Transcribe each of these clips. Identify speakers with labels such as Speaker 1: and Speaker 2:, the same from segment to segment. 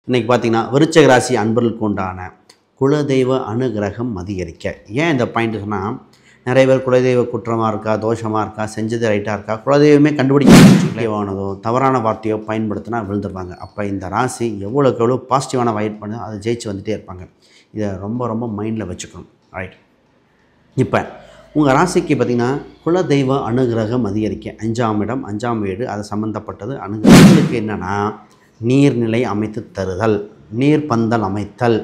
Speaker 1: இன்றைக்கி பார்த்திங்கன்னா விருச்சிக ராசி அன்பர்களுக்கு உண்டான குலதெய்வ அனுகிரகம் அதிகரிக்க. ஏன் இந்த பாயிண்ட் சொன்னால், நிறைய பேர் குலதெய்வ குற்றமாக இருக்கா, தோஷமாக இருக்கா, செஞ்சது ரைட்டாக இருக்கா, குலதெய்வமே கண்டுபிடிக்கவானதோ தவறான வார்த்தையோ பயன்படுத்தினா விழுந்துருப்பாங்க. அப்போ இந்த ராசி எவ்வளோக்கு எவ்வளோ பாசிட்டிவான வைட் பண்ணி அதை ஜெயிச்சு வந்துகிட்டே இருப்பாங்க. இதை ரொம்ப ரொம்ப மைண்டில் வச்சுக்கணும். ரைட். இப்போ உங்கள் ராசிக்கு பார்த்திங்கன்னா குலதெய்வ அனுகிரகம் அதிகரிக்க 5ஆம் இடம் 5ஆம் வீடு அது சம்மந்தப்பட்டது. அனுகிரகங்களுக்கு என்னென்னா, நீர்நிலை அமைத்து தருதல், நீர்பந்தல் அமைத்தல்,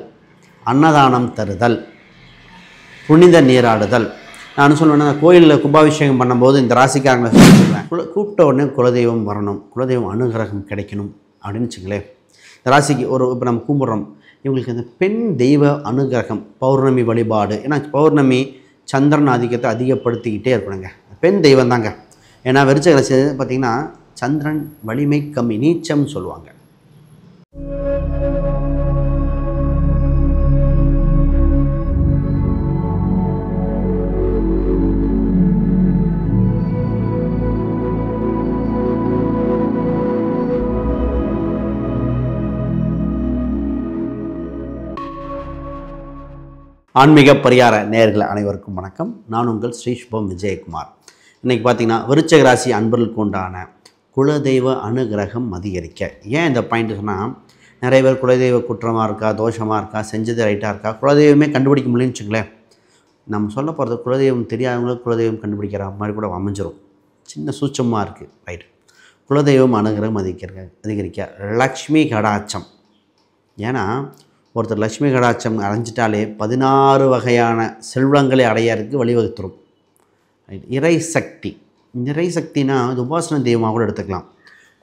Speaker 1: அன்னதானம் தருதல், புனித நீராடுதல். நான் சொல்லுவேன்னா, கோயிலில் கும்பாபிஷேகம் பண்ணும்போது இந்த ராசிக்காரங்களை சொல்லுவேன், கூப்பிட்ட உடனே குலதெய்வம் வரணும், குலதெய்வம் அனுகிரகம் கிடைக்கணும் அப்படின்னு வச்சுங்களேன். இந்த ராசிக்கு இப்போ நம்ம கும்பிட்றோம், இவங்களுக்கு இந்த பெண் தெய்வ அனுகிரகம், பௌர்ணமி வழிபாடு. ஏன்னா பௌர்ணமி சந்திரன் ஆதிக்கத்தை அதிகப்படுத்திக்கிட்டே இருக்கணுங்க. பெண் தெய்வம் தாங்க. ஏன்னா விருச்சிக ராசி பார்த்திங்கன்னா சந்திரன் வலிமை கம்மி, நீச்சம்னு சொல்லுவாங்க. ஆன்மீக பரிகார நேயர்கள் அனைவருக்கும் வணக்கம். நான் உங்கள் ஸ்ரீ சுபம் விஜயகுமார். இன்றைக்கி பார்த்திங்கன்னா விருச்சிக ராசி அன்பர்களுக்கு உண்டான குலதெய்வ அனுகிரகம் அதிகரிக்க. ஏன் இந்த பாயிண்ட் சொன்னால், நிறைய பேர் குலதெய்வ குற்றமாக இருக்கா, தோஷமாக இருக்கா, செஞ்சது ரைட்டாக இருக்கா, குலதெய்வமே கண்டுபிடிக்க முடியும்னு வச்சுங்களேன். நம்ம சொல்ல போகிறது குலதெய்வம் தெரியாதவங்களுக்கு குலதெய்வம் கண்டுபிடிக்கிற மாதிரி கூட அமைஞ்சிரும். சின்ன சூட்சமாக இருக்குது. ரைட். குலதெய்வம் அனுகிரகம் அதிகரிக்க லக்ஷ்மி கடாட்சம். ஏன்னா ஒருத்தர் லக்ஷ்மி கடாட்சம் அடைஞ்சிட்டாலே 16 வகையான செல்வங்களை அடையிறதுக்கு வழிவகுத்துரும். இறை சக்தி. இறை சக்தினா இது உபாசன தெய்வமாக கூட எடுத்துக்கலாம்.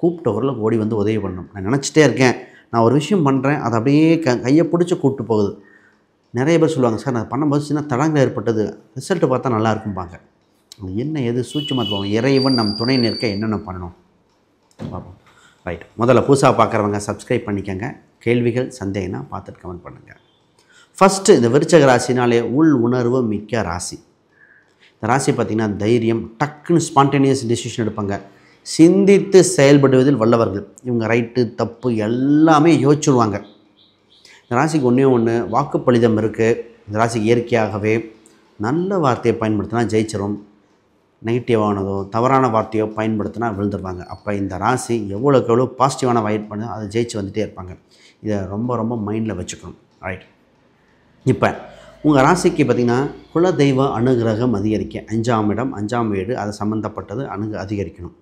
Speaker 1: கூப்பிட்ட ஊரில் ஓடி வந்து உதவி பண்ணணும். நான் நினச்சிட்டே இருக்கேன், நான் ஒரு விஷயம் பண்ணுறேன், அதை அப்படியே கையை பிடிச்சி கூப்பிட்டு போகுது. நிறைய பேர் சொல்லுவாங்க, சார் நான் பண்ணும்போது சின்ன தடங்கள் ஏற்பட்டது, ரிசல்ட்டு பார்த்தா நல்லா இருக்கும்பாங்க. அது என்ன எது சூட்சமாக போவோம். இறைவன் நம் துணை நிற்க என்னென்ன பண்ணணும் பார்ப்போம். ரைட். முதல்ல புதுசாக பார்க்குறவங்க சப்ஸ்கிரைப் பண்ணிக்கோங்க. கேள்விகள் சந்தேகம்னா பார்த்துட்டு கமெண்ட் பண்ணுங்கள். ஃபஸ்ட்டு இந்த விருச்சிக ராசினாலே உள் உணர்வு மிக்க ராசி. இந்த ராசி பார்த்திங்கன்னா தைரியம், டக்குன்னு ஸ்பான்டேனியஸ் டெசிஷன் எடுப்பாங்க. சிந்தித்து செயல்படுவதில் வல்லவர்கள். இவங்க ரைட்டு தப்பு எல்லாமே யோசிச்சுடுவாங்க. இந்த ராசிக்கு ஒன்று வாக்குப்பளிதம் இருக்குது. இந்த ராசிக்கு இயற்கையாகவே நல்ல வார்த்தையை பயன்படுத்தினா ஜெயிச்சிடும். நெகட்டிவானதோ தவறான வார்த்தையோ பயன்படுத்தினா விழுந்துருப்பாங்க. அப்போ இந்த ராசி எவ்வளோக்கு எவ்வளோ பாசிட்டிவான வைட் பண்ணி அதை ஜெயிச்சு வந்துகிட்டே இருப்பாங்க. இதை ரொம்ப ரொம்ப மைண்டில் வச்சுக்கணும். ரைட். இப்போ உங்கள் ராசிக்கு பார்த்திங்கன்னா குலதெய்வ அனுகிரகம் அதிகரிக்க 5ஆம் இடம் 5ஆம் வீடு அது சம்மந்தப்பட்டது அதிகரிக்கணும்.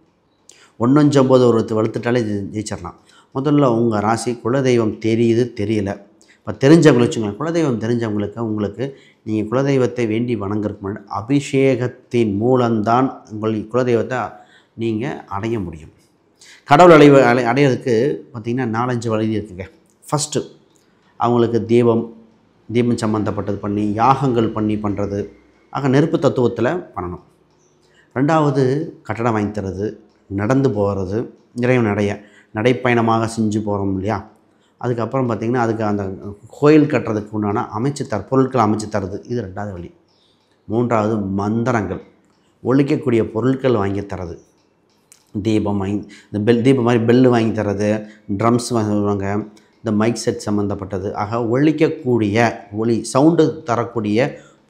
Speaker 1: 1-9 ஒரு வளர்த்துட்டாலே ஜெயிச்சிடலாம். முதல்ல உங்கள் ராசி குலதெய்வம் தெரியுது தெரியல. இப்போ தெரிஞ்சவங்களை வச்சுக்கோங்க. குலதெய்வம் தெரிஞ்சவங்களுக்கு உங்களுக்கு நீங்கள் குலதெய்வத்தை வேண்டி வணங்குறதுக்கு முன்னாடி அபிஷேகத்தின் மூலம்தான் உங்கள் குலதெய்வத்தை நீங்கள் அடைய முடியும். கடவுள் அடையிறதுக்கு பார்த்திங்கன்னா 4-5 வழி இருக்குங்க. ஃபஸ்ட்டு அவங்களுக்கு தீபம் சம்மந்தப்பட்டது பண்ணி யாகங்கள் பண்ணி பண்ணுறது. ஆக நெருப்பு தத்துவத்தில் பண்ணணும். 2வது கட்டடம் வாங்கி தர்றது, நடந்து போகிறது, இறைவன் நடைப்பயணமாக செஞ்சு போகிறோம் இல்லையா. அதுக்கப்புறம் பார்த்திங்கன்னா அதுக்கு அந்த கோயில் கட்டுறதுக்கு உண்டான பொருட்களை அமைச்சு தர்றது. இது 2வது வழி. 3வது மந்திரங்கள், ஒழிக்கக்கூடிய பொருட்கள் வாங்கி தர்றது. தீபம் வாங்கி தீபம் மாதிரி பெல்லு வாங்கி தர்றது, ட்ரம்ஸ் வாங்குவாங்க, இந்த மைக் செட் சம்மந்தப்பட்டது. ஆக ஒழிக்கக்கூடிய சவுண்டு தரக்கூடிய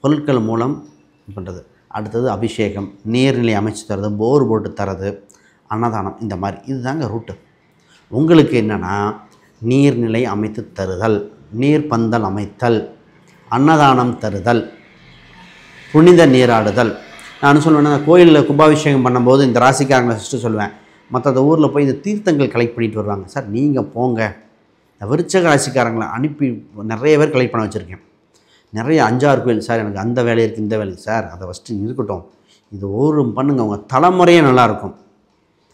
Speaker 1: பொருட்கள் மூலம் பண்ணுறது. அடுத்தது அபிஷேகம், நீர்நிலை அமைச்சு தர்றது, போர் போட்டு தர்றது, அன்னதானம். இந்த மாதிரி இதுதாங்க ரூட்டு. உங்களுக்கு என்னென்னா, நீர்நிலை அமைத்து தருதல், நீர்பந்தல் அமைத்தல், அன்னதானம் தருதல், புனித நீராடுதல். நான் சொல்லுவேன்னா, கோயிலில் கும்பாபிஷேகம் பண்ணும்போது இந்த ராசிக்காரங்களை ஃபஸ்ட்டு சொல்லுவேன், மற்ற ஊரில் போய் இந்த தீர்த்தங்கள் கலெக்ட் பண்ணிட்டு வருவாங்க. சார் நீங்கள் போங்க. இந்த விருச்சிக ராசிக்காரங்களை அனுப்பி நிறைய பேர் கலெக்ட் பண்ண வச்சுருக்கேன். நிறைய 5-6 கோயில். சார் எனக்கு அந்த வேலை இருக்குது, இந்த வேலை. சார் அதை ஃபஸ்ட்டு இருக்கட்டும், இது ஒரு பண்ணுங்க, உங்கள் தலைமுறையே நல்லாயிருக்கும்.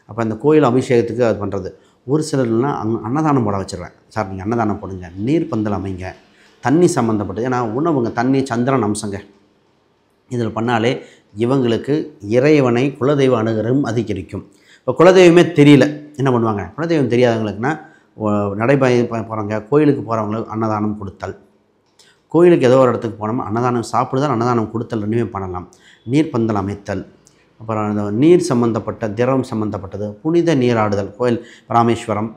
Speaker 1: அப்போ அந்த கோயில் அபிஷேகத்துக்கு அது பண்ணுறது. ஒரு சிலர்லாம் அன்னதானம் போட வச்சுருவேன். சார் நீங்கள் அன்னதானம் போடுங்க, நீர் பந்தல் அமைங்க, தண்ணி சம்மந்தப்பட்டது. ஏன்னா உணவுங்க தண்ணி சந்திரன் அம்சங்க. இதில் பண்ணாலே இவங்களுக்கு இறைவனை குலதெய்வ அனுகிரகம் அதிகரிக்கும். இப்போ குலதெய்வமே தெரியல என்ன பண்ணுவாங்க, குலதெய்வம் தெரியாதவங்களுக்குன்னா போகிறாங்க கோயிலுக்கு போகிறவங்களுக்கு அன்னதானம் கொடுத்தல். கோயிலுக்கு ஏதோ ஒரு இடத்துக்கு போனோம்னா அன்னதானம் சாப்பிடுதல், அன்னதானம் கொடுத்தல் ரெண்டுமே பண்ணலாம். நீர்பந்தல் அமைத்தல், அப்புறம் அந்த நீர் சம்மந்தப்பட்ட திரவம் சம்மந்தப்பட்டது, புனித நீராடுதல். கோயில் ராமேஸ்வரம்,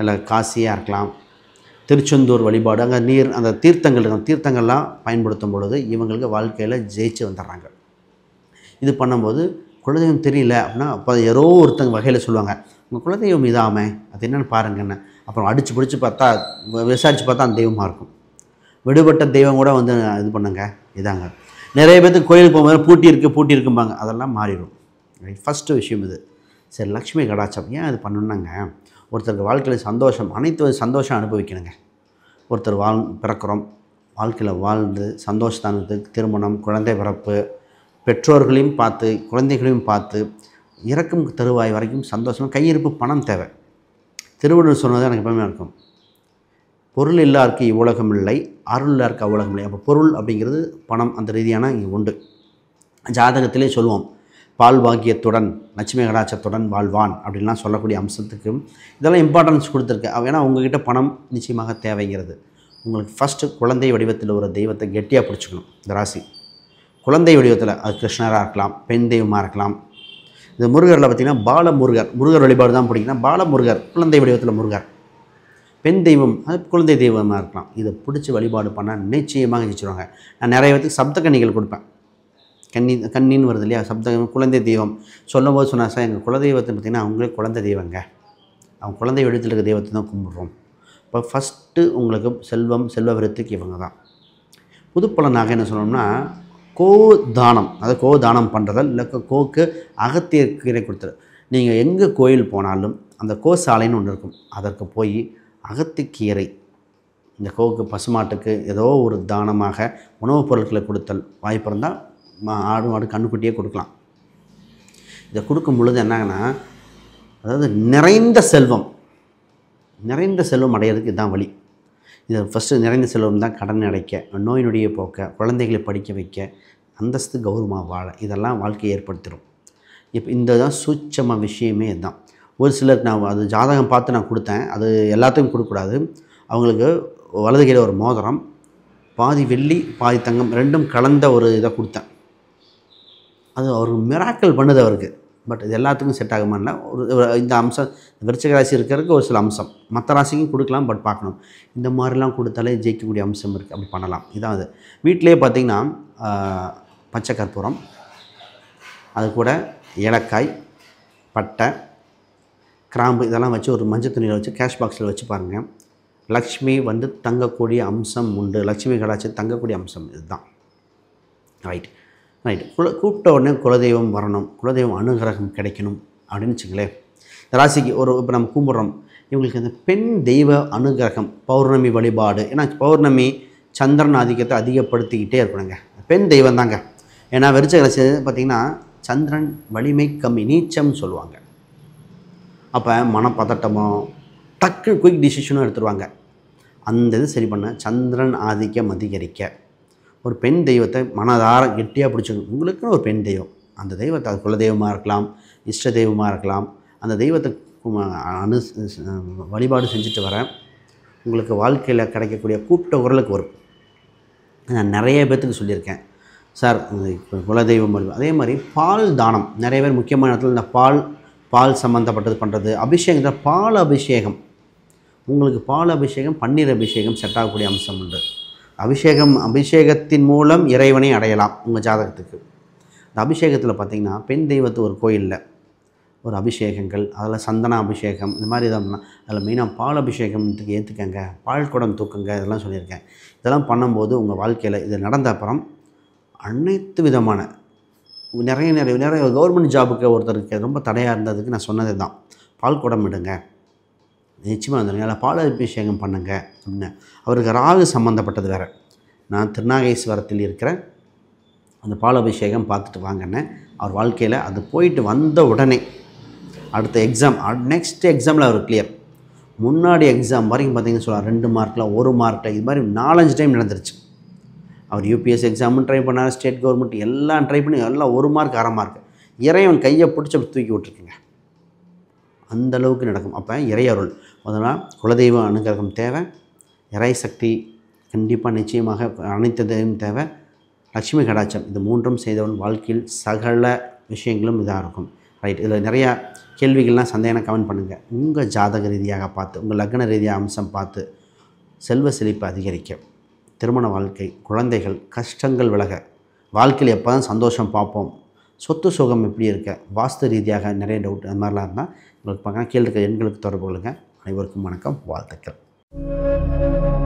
Speaker 1: இல்லை காசியாக இருக்கலாம், திருச்செந்தூர் வழிபாடு, அங்கே நீர் அந்த தீர்த்தங்கள்லாம் பயன்படுத்தும் பொழுது இவங்களுக்கு வாழ்க்கையில் ஜெயிச்சு வந்துடுறாங்க. இது பண்ணும்போது குலதெய்வம் தெரியல அப்படின்னா அப்போ யாரோ ஒருத்தங்க வகையில் சொல்லுவாங்க, உங்கள் குலதெய்வம் இதாமே அது என்னென்னு பாருங்கன்னு. அப்புறம் அடித்து பிடிச்சி பார்த்தா விசாரித்து பார்த்தா அந்த தெய்வமாக இருக்கும். விடுபட்ட தெய்வம் கூட வந்து இது பண்ணுங்க இதாங்க. நிறைய பேர்த்துக்கு கோயிலுக்கு போகும்போது பூட்டி இருக்கும்பாங்க, அதெல்லாம் மாறிடும். ஃபஸ்ட்டு விஷயம் இது. சரி, லக்ஷ்மி கடாட்சம் ஏன் இது பண்ணணுன்னாங்க, ஒருத்தருக்கு வாழ்க்கையில் சந்தோஷம், அனைத்து சந்தோஷம் அனுபவிக்கணுங்க. ஒருத்தர் பிறக்கிறோம், வாழ்க்கையில் வாழ்ந்து சந்தோஷத்தானதுக்கு திருமணம், குழந்தை பிறப்பு, பெற்றோர்களையும் பார்த்து குழந்தைகளையும் பார்த்து இறக்கும் தருவாய் வரைக்கும் சந்தோஷமாக கையிருப்பு பணம் தேவை. திருவள்ளுவர் சொன்னது எனக்கு எப்பவுமே இருக்கும், பொருள் இல்லாருக்கு இவ்வுலகம் இல்லை, அருள் இல்லாருக்கு அவ்வுலகம் இல்லை. அப்போ பொருள் அப்படிங்கிறது பணம், அந்த ரீதியான இங்கே உண்டு. ஜாதகத்திலே சொல்லுவோம், பால் பாக்கியத்துடன் லட்சுமி கடாட்சத்துடன் வாழ்வான் அப்படின்லாம் சொல்லக்கூடிய அம்சத்துக்கு இதெல்லாம் இம்பார்ட்டன்ஸ் கொடுத்துருக்கு. ஏன்னா உங்கள்கிட்ட பணம் நிச்சயமாக தேவைங்கிறது. உங்களுக்கு ஃபஸ்ட்டு குழந்தை வடிவத்தில் ஒரு தெய்வத்தை கெட்டியாக பிடிச்சிக்கணும். இந்த ராசி குழந்தை வடிவத்தில், அது கிருஷ்ணராக இருக்கலாம், பெண் தெய்வமாக இருக்கலாம். இது முருகரில் பார்த்திங்கன்னா முருகர் வழிபாடு தான் பிடிக்குன்னா பாலமுருகர், குழந்தை வடிவத்தில் முருகர். பெண் தெய்வம் அது குழந்தை தெய்வமாக இருக்கலாம். இதை பிடிச்சி வழிபாடு பண்ணால் நிச்சயமாக ஜெயிச்சிருவாங்க. நான் நிறைய பேருக்கு சப்த கன்னிகள் கொடுப்பேன். கன்னின்னு வருது இல்லையா, குழந்தை தெய்வம் சொல்லும் போது சொன்னால், சார் எங்கள் குலதெய்வத்தை பார்த்திங்கன்னா அவங்களே குழந்தை தெய்வங்க, அவங்க குழந்தை வடிவத்தில் இருக்க தெய்வத்தை தான் கும்பிட்றோம். இப்போ ஃபஸ்ட்டு உங்களுக்கு செல்வ விருத்திக்கு இவங்க தான். புதுப்பலனாக என்ன சொல்லணும்னா, கோதானம், அதாவது கோதானம் பண்ணுறதால் இல்லை, கோக்கு அகத்திய கீரை கொடுத்துரு. நீங்கள் எங்கே கோயில் போனாலும் அந்த கோசாலைன்னு ஒன்று இருக்கும், அதற்கு போய் அகத்திக்கீரை இந்த கோவுக்கு பசுமாட்டுக்கு ஏதோ ஒரு தானமாக உணவுப் பொருட்களை கொடுத்தல், வாய்ப்பு இருந்தால் ஆடு மாடு கண்ணுக்குட்டியே கொடுக்கலாம். இதை கொடுக்கும் பொழுது என்னாங்கன்னா, அதாவது நிறைந்த செல்வம் அடையிறதுக்கு இதுதான் வழி. இதை ஃபஸ்ட்டு நிறைந்த செல்வம் தான் கடன் அடைக்க, நோய் நொடியை போக்க, குழந்தைகளை படிக்க வைக்க, அந்தஸ்து கௌரவமாக வாழ, இதெல்லாம் வாழ்க்கையை ஏற்படுத்திடும். இப்போ இந்த தான் சூட்சம விஷயமே இதுதான். ஒரு சிலருக்கு நான் அது ஜாதகம் பார்த்து நான் கொடுத்தேன், அது எல்லாத்துக்கும் கொடுக்கக்கூடாது. அவங்களுக்கு வலது கையில் ஒரு மோதிரம், பாதி வெள்ளி பாதி தங்கம் ரெண்டும் கலந்த ஒரு இதை கொடுத்தேன். அது ஒரு மிராக்கல் பண்ணுது அவருக்கு. பட் இது எல்லாத்துக்கும் செட் ஆகுமான்னா இந்த அம்சம் விருச்சிக ராசி இருக்கிறதுக்கு ஒரு சில அம்சம், மற்ற ராசிக்கும் கொடுக்கலாம். பட் பார்க்கணும், இந்த மாதிரிலாம் கொடுத்தாலே ஜெயிக்கக்கூடிய அம்சம் இருக்குது, அப்படி பண்ணலாம். இதான் அது. வீட்டிலே பார்த்திங்கன்னா பச்சை கற்பூரம், அது கூட ஏலக்காய், பட்டை, கிராம்பு இதெல்லாம் வச்சு ஒரு மஞ்சள் துணியில் வச்சு கேஷ் பாக்ஸில் வச்சு பாருங்கள். லக்ஷ்மி வந்து தங்கக்கூடிய அம்சம் உண்டு. லக்ஷ்மி கடாட்சம் தங்கக்கூடிய அம்சம் இதுதான். ரைட். கூப்பிட்ட உடனே குலதெய்வம் வரணும், குலதெய்வம் அனுகிரகம் கிடைக்கணும் அப்படின்னு வச்சுங்களேன். இந்த ராசிக்கு இப்போ நம்ம கும்பிட்றோம், இவங்களுக்கு இந்த பெண் தெய்வ அனுகிரகம், பௌர்ணமி வழிபாடு. ஏன்னா பௌர்ணமி சந்திரன் ஆதிக்கத்தை அதிகப்படுத்திக்கிட்டே இருக்கணுங்க. பெண் தெய்வம் தாங்க. ஏன்னா விருச்சிக ராசி பார்த்திங்கன்னா சந்திரன் வலிமை கம்மி, நீச்சம்னு சொல்லுவாங்க. அப்போ மனப்பதட்டமோ டக்கு குயிக் டிசிஷனும் எடுத்துருவாங்க. அந்த இது சரி பண்ண சந்திரன் ஆதிக்கம் அதிகரிக்க ஒரு பெண் தெய்வத்தை மனதார கெட்டியாக பிடிச்சிக்கணும். உங்களுக்குன்னு ஒரு பெண் தெய்வம், அந்த தெய்வத்தை அது குலதெய்வமாக இருக்கலாம், இஷ்ட தெய்வமாக இருக்கலாம். அந்த தெய்வத்தை வழிபாடு செஞ்சுட்டு வர உங்களுக்கு வாழ்க்கையில் கிடைக்கக்கூடிய கூப்பிட்ட குரலுக்கு வரும். நான் நிறைய பேர்த்துக்கு சொல்லியிருக்கேன், சார் குலதெய்வம் வழிபாடு. அதே மாதிரி பால் தானம், நிறைய பேர் முக்கியமான இடத்துல இந்த பால் சம்மந்தப்பட்டது பண்ணுறது, அபிஷேகம், பால் அபிஷேகம். உங்களுக்கு பால் அபிஷேகம், பன்னீர் அபிஷேகம் செட் ஆகக்கூடிய அம்சம் உண்டு. அபிஷேகத்தின் மூலம் இறைவனை அடையலாம் உங்கள் ஜாதகத்துக்கு. இந்த அபிஷேகத்தில் பார்த்திங்கன்னா பெண் தெய்வத்து ஒரு கோயிலில் ஒரு அபிஷேகங்கள், அதில் சந்தன அபிஷேகம், இந்த மாதிரி இதெல்லாம், அதில் மெயினாக பால் அபிஷேகத்துக்கு ஏற்றுக்கங்க, பால் குடம் தூக்குங்க, இதெல்லாம் சொல்லியிருக்கேன். இதெல்லாம் பண்ணும்போது உங்கள் வாழ்க்கையில் இது நடந்த அப்புறம் அனைத்து விதமான நிறைய கவர்மெண்ட் ஜாபுக்கு ஒருத்தருக்கு ரொம்ப தடையாக இருந்ததுக்கு நான் சொன்னது தான், பால் குடம் விடுங்க, நிச்சயமாக வந்துடுங்க, பால் அபிஷேகம் பண்ணுங்க அப்படின்னு. அவருக்கு ராகு சம்மந்தப்பட்டது வேறு. நான் திருநாகேஸ்வரத்தில் இருக்கிற அந்த பால் அபிஷேகம் பார்த்துட்டு வாங்கினேன். அவர் வாழ்க்கையில் அது போயிட்டு வந்த உடனே அடுத்த எக்ஸாம், நெக்ஸ்ட் எக்ஸாமில் அவர் கிளியர். முன்னாடி எக்ஸாம் வரைக்கும் பார்த்திங்கன்னு சொல்லலாம் 2 மார்க்கில் 1 மார்க்கில் இது மாதிரி 4-5 டைம் நடந்துருச்சு. அவர் யூபிஎஸ் எக்ஸாமும் ட்ரை பண்ணார், ஸ்டேட் கவர்மெண்ட் எல்லாம் ட்ரை பண்ணி எல்லாம் 1 மார்க் 1/2 மார்க் இறைவன் கையை பிடிச்சி தூக்கி விட்டுருக்குங்க. அந்தளவுக்கு நடக்கும். அப்போ இறையருள் அதனால் குலதெய்வ அனுகிரகம் தேவை, இறை சக்தி கண்டிப்பாக நிச்சயமாக அனைத்தையும் தேவை, லட்சுமி கடாட்சம், இது 3ம் செய்தவன் வாழ்க்கையில் சகல விஷயங்களும் இதாக இருக்கும். ரைட். இதில் நிறையா கேள்விகள்லாம் சந்தேகம் கமெண்ட் பண்ணுங்கள். உங்கள் ஜாதக ரீதியாக பார்த்து, உங்கள் லக்ன ரீதியாக அம்சம் பார்த்து செல்வ செழிப்பு அதிகரிக்க, திருமண வாழ்க்கை, குழந்தைகள், கஷ்டங்கள் விலக, வாழ்க்கையில் எப்போ தான் சந்தோஷம் பார்ப்போம், சொத்து சுகம் எப்படி இருக்க, வாஸ்து ரீதியாக நிறைய டவுட் அது மாதிரிலாம் இருந்தால் உங்களுக்கு பார்க்கலாம். கீழே இருக்க எண்களுக்கு தொடர்பு கொள்ளுங்கள். அனைவருக்கும் வணக்கம், வாழ்த்துக்கள்.